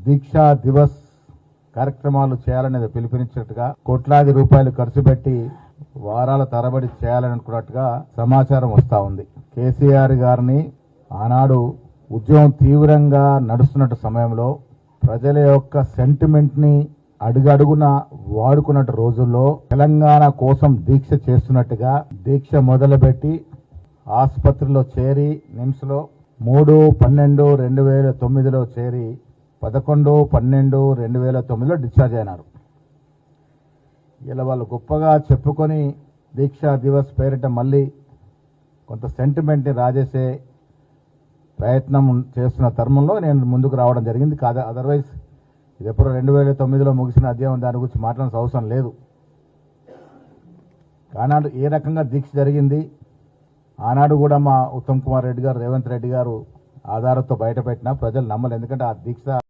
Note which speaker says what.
Speaker 1: దీక్షా దివస్ కార్యక్రమాలు చేయాలనేది పిలుపునిచ్చినట్టుగా కోట్లాది రూపాయలు ఖర్చు పెట్టి వారాల తరబడి చేయాలని అనుకున్నట్టుగా సమాచారం వస్తా ఉంది. కేసీఆర్ గారిని ఆనాడు ఉద్యమం తీవ్రంగా నడుస్తున్న సమయంలో ప్రజల యొక్క సెంటిమెంట్ ని అడుగడుగున వాడుకున్నట్టు రోజుల్లో తెలంగాణ కోసం దీక్ష చేస్తున్నట్టుగా దీక్ష మొదలుపెట్టి ఆసుపత్రిలో చేరి నిమ్స్ లో 3/12/2009లో చేరి 11/12/2009లో డిశ్చార్జ్ అయినారు. ఇలా వాళ్ళు గొప్పగా చెప్పుకొని దీక్షా దివస్ పేరిట మళ్ళీ కొంత సెంటిమెంట్ ని రాజేసే ప్రయత్నం చేస్తున్న తరుణంలో నేను ముందుకు రావడం జరిగింది. కాదా అదర్వైజ్ ఇది ఎప్పుడు 2009లో ముగిసిన అధ్యాయం, దాని గురించి మాట్లాడాల్సిన అవసరం లేదు. ఆనాడు ఏ రకంగా దీక్ష జరిగింది, ఆనాడు కూడా మా ఉత్తమ్ కుమార్ రెడ్డి గారు, రేవంత్ రెడ్డి గారు ఆధారంతో బయటపెట్టినా ప్రజలు నమ్మలేదు. ఎందుకంటే ఆ దీక్ష